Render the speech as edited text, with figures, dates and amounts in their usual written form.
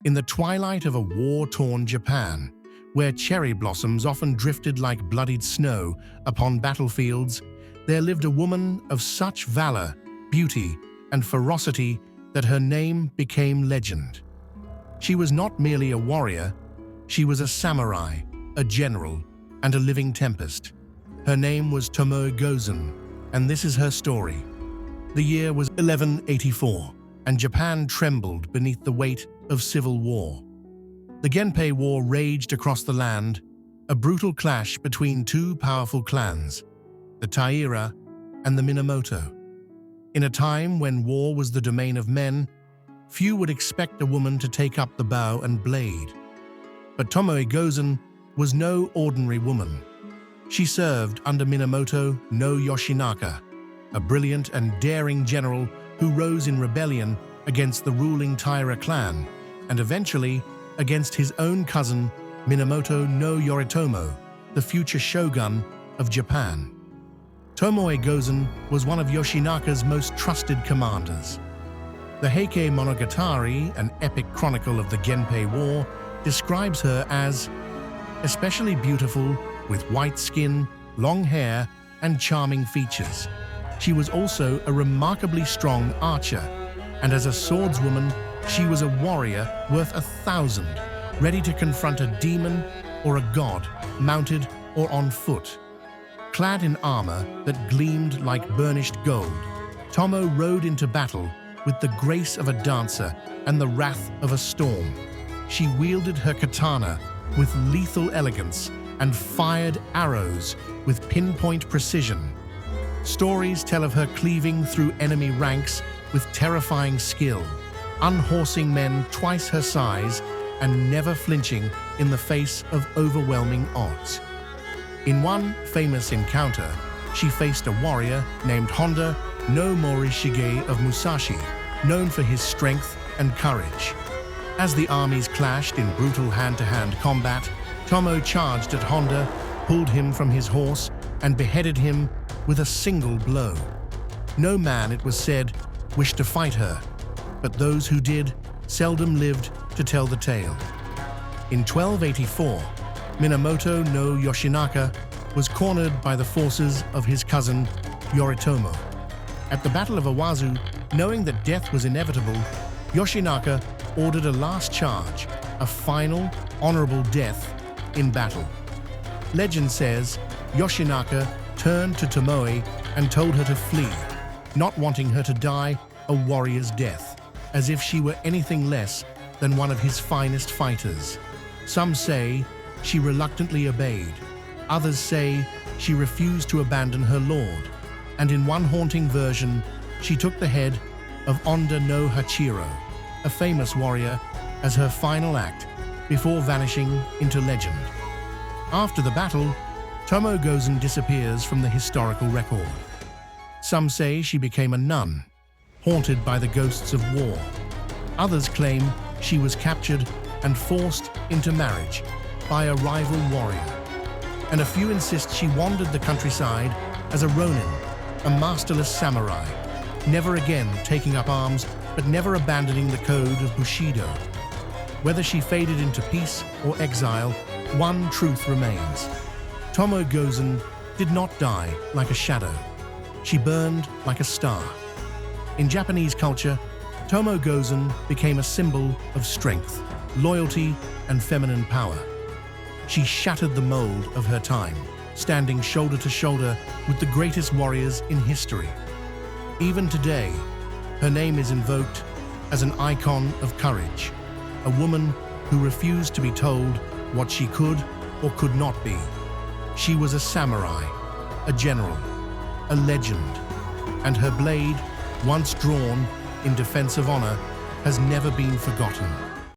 In the twilight of a war-torn Japan, where cherry blossoms often drifted like bloodied snow upon battlefields, there lived a woman of such valor, beauty, and ferocity that her name became legend. She was not merely a warrior, she was a samurai, a general, and a living tempest. Her name was Tomoe Gozen, and this is her story. The year was 1184, and Japan trembled beneath the weight of civil war. The Genpei War raged across the land, a brutal clash between two powerful clans, the Taira and the Minamoto. In a time when war was the domain of men, few would expect a woman to take up the bow and blade. But Tomoe Gozen was no ordinary woman. She served under Minamoto no Yoshinaka, a brilliant and daring general who rose in rebellion against the ruling Taira clan and eventually against his own cousin Minamoto no Yoritomo, the future shogun of Japan. Tomoe Gozen was one of Yoshinaka's most trusted commanders. The Heike Monogatari, an epic chronicle of the Genpei War, describes her as especially beautiful with white skin, long hair, and charming features. She was also a remarkably strong archer, and as a swordswoman, she was a warrior worth 1,000, ready to confront a demon or a god, mounted or on foot. Clad in armor that gleamed like burnished gold, Tomoe rode into battle with the grace of a dancer and the wrath of a storm. She wielded her katana with lethal elegance and fired arrows with pinpoint precision. Stories tell of her cleaving through enemy ranks with terrifying skill, unhorsing men twice her size and never flinching in the face of overwhelming odds. In one famous encounter, she faced a warrior named Honda no Morishige of Musashi, known for his strength and courage. As the armies clashed in brutal hand-to-hand combat, Tomoe charged at Honda, pulled him from his horse, and beheaded him with a single blow. No man, it was said, wished to fight her, but those who did seldom lived to tell the tale. In 1284, Minamoto no Yoshinaka was cornered by the forces of his cousin Yoritomo. At the Battle of Awazu, knowing that death was inevitable, Yoshinaka ordered a last charge, a final, honorable death in battle. Legend says Yoshinaka turned to Tomoe and told her to flee, not wanting her to die a warrior's death, as if she were anything less than one of his finest fighters. Some say she reluctantly obeyed. Others say she refused to abandon her lord. And in one haunting version, she took the head of Onda no Hachiro, a famous warrior, as her final act before vanishing into legend. After the battle, Tomoe Gozen disappears from the historical record. Some say she became a nun, haunted by the ghosts of war. Others claim she was captured and forced into marriage by a rival warrior. And a few insist she wandered the countryside as a ronin, a masterless samurai, never again taking up arms but never abandoning the code of Bushido. Whether she faded into peace or exile, one truth remains. Tomoe Gozen did not die like a shadow. She burned like a star. In Japanese culture, Tomoe Gozen became a symbol of strength, loyalty, and feminine power. She shattered the mold of her time, standing shoulder to shoulder with the greatest warriors in history. Even today, her name is invoked as an icon of courage, a woman who refused to be told what she could or could not be. She was a samurai, a general, a legend, and her blade, once drawn in defense of honor, has never been forgotten.